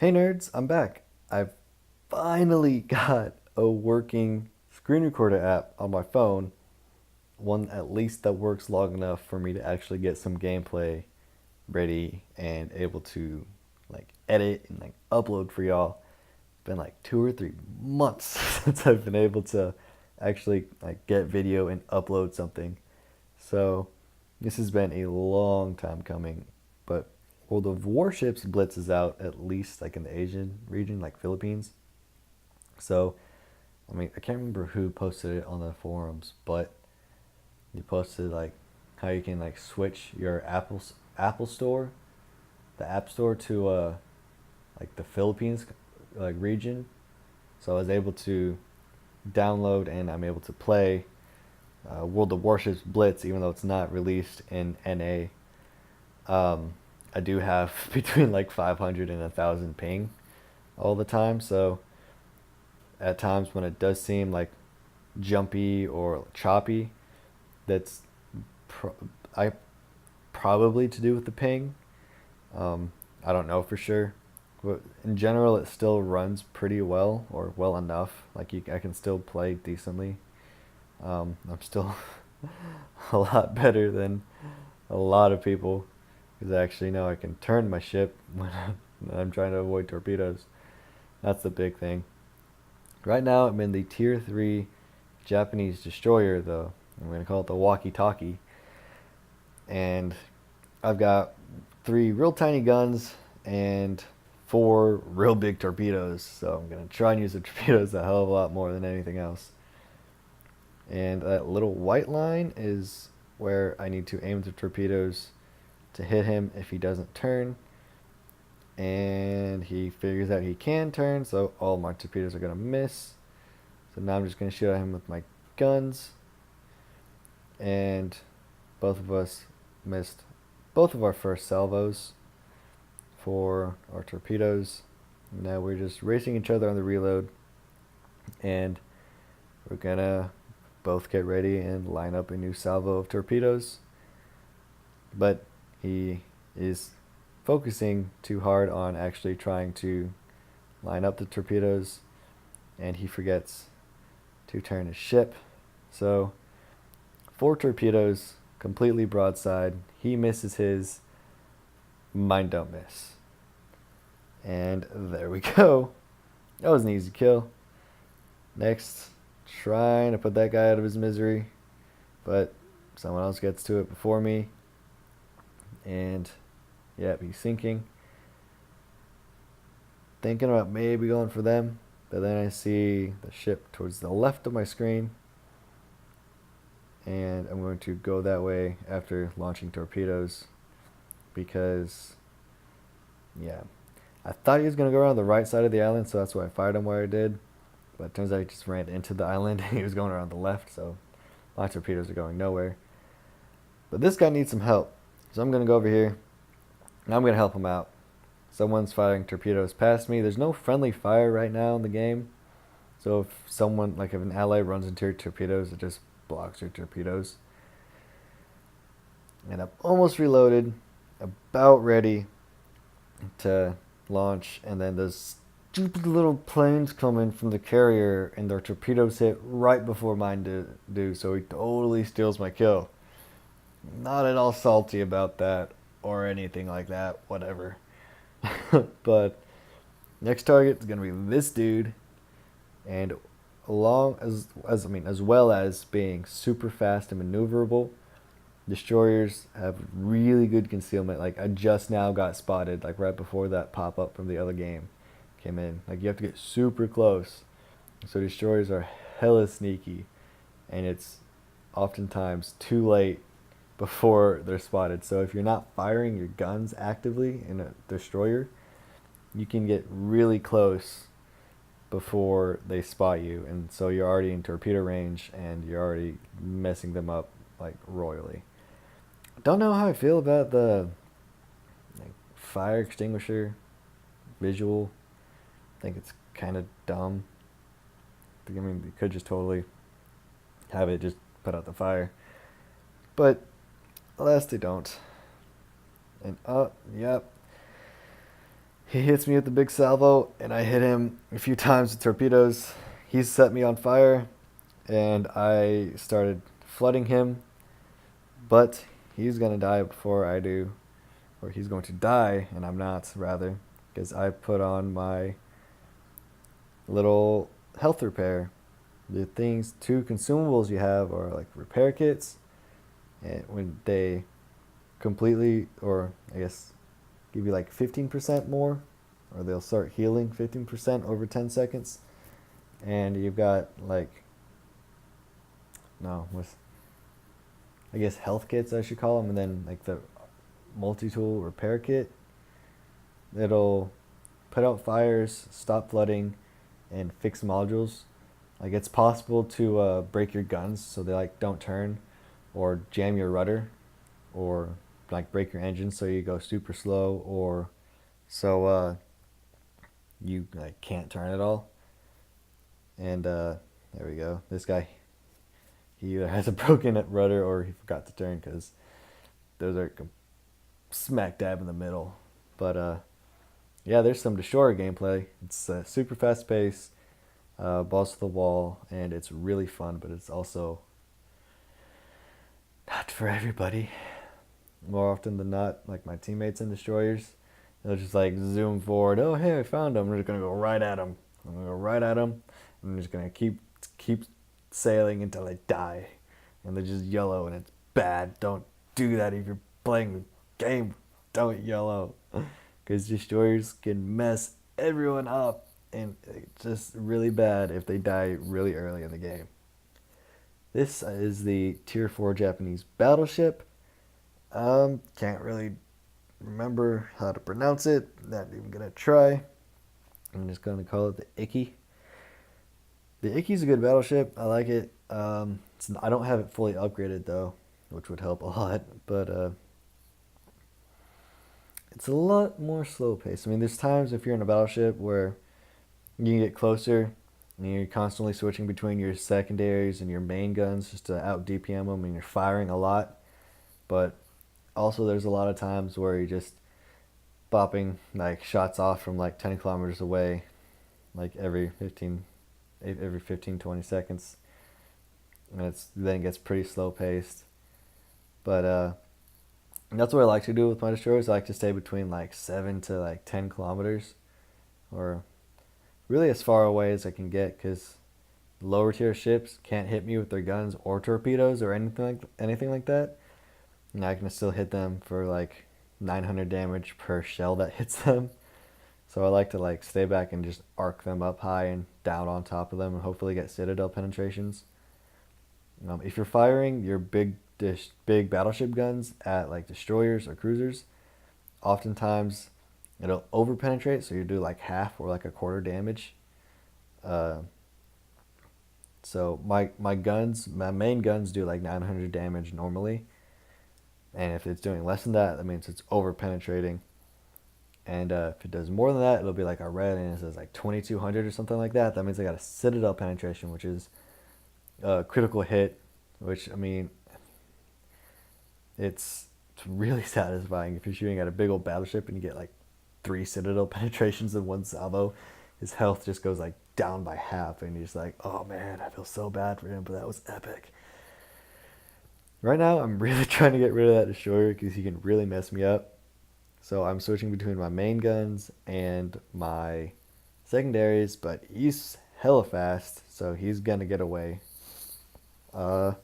Hey nerds, I'm back. I've finally got a working screen recorder app on my phone, one at least that works long enough for me to actually get some gameplay ready and able to edit and upload for y'all. It's been like 2 or 3 months since I've been able to actually get video and upload something. So this has been a long time coming, but World of Warships Blitz is out at least in the Asian region, like Philippines. So I can't remember who posted it on the forums, but you posted how you can switch your Apple Store, the App Store to the Philippines region. So I was able to download and I'm able to play World of Warships Blitz, even though it's not released in NA. I do have between 500 and 1,000 ping all the time, so at times when it does seem jumpy or choppy, that's pro- I probably to do with the ping. I don't know for sure, but in general, it still runs pretty well or well enough. I can still play decently. I'm still a lot better than a lot of people because I actually know I can turn my ship when I'm trying to avoid torpedoes. That's the big thing. Right now, I'm in the Tier 3 Japanese destroyer, though. I'm going to call it the Walkie Talkie. And I've got 3 real tiny guns and 4 real big torpedoes. So I'm going to try and use the torpedoes a hell of a lot more than anything else. And that little white line is where I need to aim the torpedoes to hit him if he doesn't turn. And he figures out he can turn, so all my torpedoes are going to miss. So now I'm just going to shoot at him with my guns. And both of us missed both of our first salvos for our torpedoes. Now we're just racing each other on the reload. And we're going to both get ready and line up a new salvo of torpedoes. But he is focusing too hard on actually trying to line up the torpedoes, and he forgets to turn his ship. So 4 torpedoes, completely broadside. He misses his. Mine don't miss. And there we go. That was an easy kill. Next, trying to put that guy out of his misery, but someone else gets to it before me. And yep, he's sinking. Thinking about maybe going for them, but then I see the ship towards the left of my screen, and I'm going to go that way after launching torpedoes because, yeah, I thought he was going to go around the right side of the island, so that's why I fired him where I did. But it turns out he just ran into the island and he was going around the left, so my torpedoes are going nowhere. But this guy needs some help, so I'm going to go over here and I'm going to help him out. Someone's firing torpedoes past me. There's no friendly fire right now in the game, so if someone, if an ally runs into your torpedoes, it just blocks your torpedoes. And I'm almost reloaded, about ready to launch, and then those stupid little planes come in from the carrier, and their torpedoes hit right before mine do, so he totally steals my kill. Not at all salty about that or anything like that, whatever. But next target is gonna be this dude, and along as well as being super fast and maneuverable, destroyers have really good concealment. I just now got spotted right before that pop up from the other game came in. You have to get super close. So destroyers are hella sneaky, and it's oftentimes too late before they're spotted. So if you're not firing your guns actively in a destroyer, you can get really close before they spot you, and so you're already in torpedo range and you're already messing them up royally. Don't know how I feel about the fire extinguisher visual. I think it's kind of dumb. You could just totally have it just put out the fire, but alas they don't. And yep, He hits me with the big salvo, and I hit him a few times with torpedoes. He set me on fire, and I started flooding him, but he's gonna die before I do, or he's going to die, and I'm not, rather, because I put on my little health repair. The things, two consumables you have are like repair kits, and when they completely, or I guess, give you like 15% more, or they'll start healing 15% over 10 seconds. And you've got like, no, with, I guess, health kits, I should call them, and then like the multi-tool repair kit. It'll put out fires, stop flooding, and fix modules. Like it's possible to break your guns so they like don't turn, or jam your rudder, or like break your engine so you go super slow, or so you like can't turn at all. And there we go. This guy, he either has a broken rudder or he forgot to turn, because those are smack dab in the middle. But yeah, there's some destroyer gameplay. It's super fast paced, balls to the wall, and it's really fun. But it's also not for everybody. More often than not, like my teammates in destroyers, they'll just like zoom forward. Oh, hey, I found him. I'm just gonna go right at him. I'm gonna go right at him. I'm just gonna keep sailing until I die. And they're just yellow, and it's bad. Don't do that if you're playing the game. Don't yellow, because destroyers can mess everyone up, and it's just really bad if they die really early in the game. This is the Tier 4 Japanese battleship. Can't really remember how to pronounce it. Not even gonna try. I'm just gonna call it the Icky. The Icky's a good battleship. I like it. I don't have it fully upgraded though, which would help a lot. But it's a lot more slow paced. I mean, there's times if you're in a battleship where you can get closer, and you're constantly switching between your secondaries and your main guns just to out DPM them, and you're firing a lot. But also, there's a lot of times where you're just bopping like shots off from like 10 kilometers away, like every 15 20 seconds, and then it gets pretty slow paced. But that's what I like to do with my destroyers. I like to stay between like 7 to like 10 kilometers, or really as far away as I can get, because lower tier ships can't hit me with their guns or torpedoes or anything like that. And I can still hit them for like 900 damage per shell that hits them. So I like to like stay back and just arc them up high and down on top of them, and hopefully get citadel penetrations. If you're firing your big battleship guns at like destroyers or cruisers, oftentimes it'll over penetrate, so you do like half or like a quarter damage. So my main guns do like 900 damage normally, and if it's doing less than that, that means it's over penetrating. And if it does more than that, it'll be like a red, and it says like 2200 or something like that. That means I got a citadel penetration, which is a critical hit. Which, I mean, it's really satisfying if you're shooting at a big old battleship and you get like 3 citadel penetrations in one salvo. His health just goes like down by half, and he's like, oh man, I feel so bad for him, but that was epic. Right now, I'm really trying to get rid of that destroyer because he can really mess me up. So I'm switching between my main guns and my secondaries, but he's hella fast, so he's gonna get away. Yeah,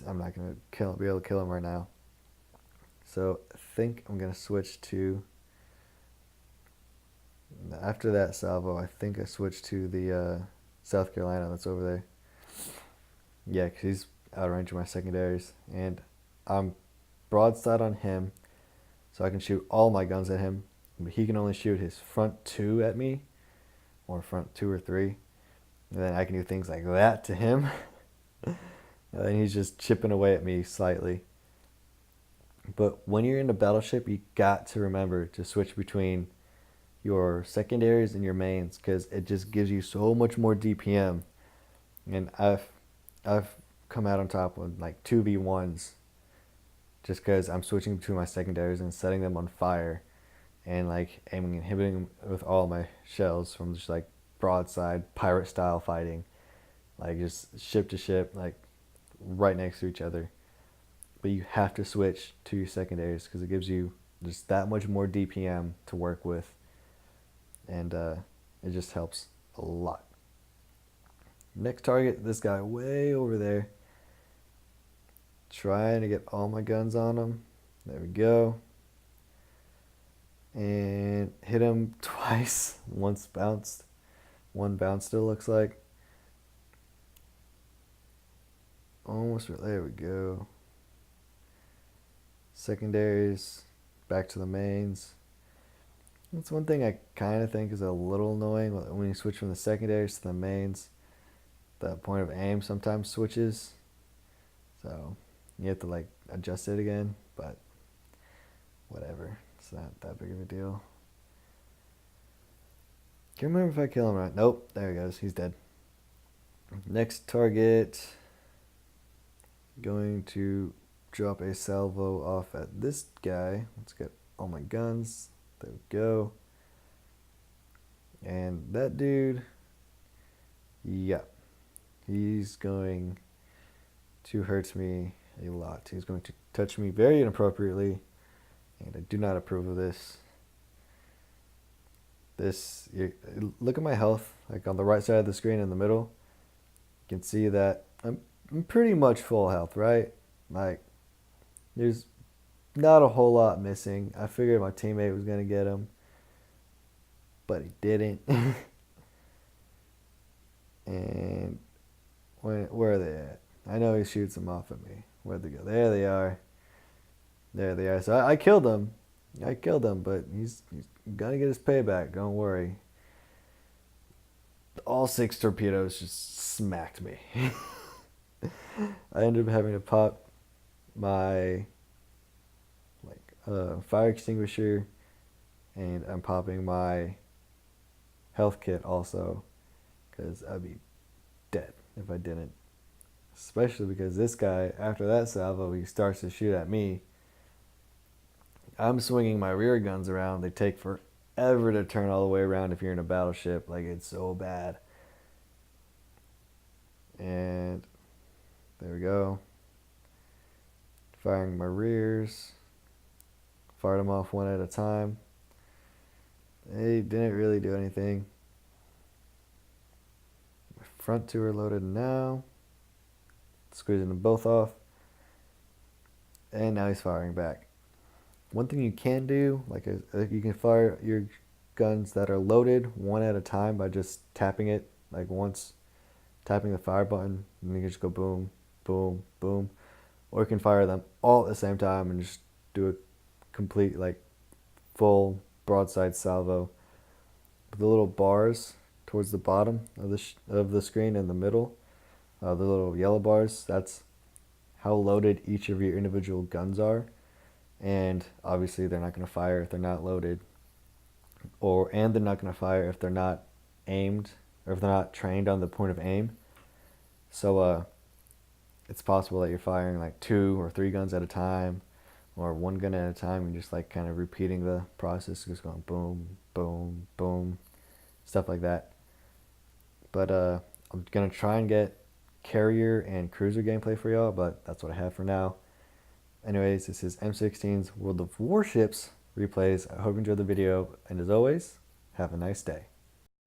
I'm not gonna be able to kill him right now. So I think I'm gonna switch to, after that salvo, I think I switched to the South Carolina that's over there. Yeah, because he's out of range of my secondaries, and I'm broadside on him, so I can shoot all my guns at him, but he can only shoot his front 2 at me, or front 2 or 3, and then I can do things like that to him. And then he's just chipping away at me slightly. But when you're in a battleship, you got to remember to switch between your secondaries and your mains, because it just gives you so much more DPM. And I've come out on top with like 2v1s just because I'm switching between my secondaries and setting them on fire. and like aiming and hitting them with all my shells from just like broadside pirate style fighting, like just ship to ship, like right next to each other. But you have to switch to your secondaries because it gives you just that much more DPM to work with, and it just helps a lot. Next target, this guy way over there. Trying to get all my guns on him. There we go. And hit him twice. Once bounced. One bounced, it looks like. Almost, there we go. Secondaries, back to the mains. That's one thing I kind of think is a little annoying when you switch from the secondaries to the mains. The point of aim sometimes switches, so you have to like adjust it again, but whatever. It's not that big of a deal. Can't remember if I kill him right. Nope, there he goes. He's dead. Next target, going to drop a salvo off at this guy. Let's get all my guns. There we go. And that dude, yeah, he's going to hurt me a lot. He's going to touch me very inappropriately, and I do not approve of this. Look at my health, like on the right side of the screen in the middle. You can see that I'm pretty much full health, right? Like, there's not a whole lot missing. I figured my teammate was going to get him, but he didn't. And where are they at? I know he shoots them off at me. Where'd they go? There they are. There they are. So I killed him. But he's gonna get his payback. Don't worry. All 6 torpedoes just smacked me. I ended up having to pop my fire extinguisher, and I'm popping my health kit also, because I'd be dead if I didn't. Especially because this guy, after that salvo, he starts to shoot at me. I'm swinging my rear guns around. They take forever to turn all the way around if you're in a battleship. Like, it's so bad. And there we go. Firing my rears. Fired them off one at a time. They didn't really do anything. My front 2 are loaded now. Squeezing them both off. And now he's firing back. One thing you can do, you can fire your guns that are loaded one at a time by just tapping it, like once, tapping the fire button, and you can just go boom, boom, boom. Or you can fire them all at the same time and just do a complete, like, full broadside salvo. The little bars towards the bottom of the screen in the middle, the little yellow bars, that's how loaded each of your individual guns are. And obviously they're not going to fire if they're not loaded, and they're not going to fire if they're not aimed, or if they're not trained on the point of aim. So it's possible that you're firing like 2 or 3 guns at a time, or 1 gun at a time, and just like kind of repeating the process, just going boom, boom, boom, stuff like that. But I'm going to try and get carrier and cruiser gameplay for y'all, but that's what I have for now. Anyways, this is M16's World of Warships replays. I hope you enjoyed the video, and as always, have a nice day.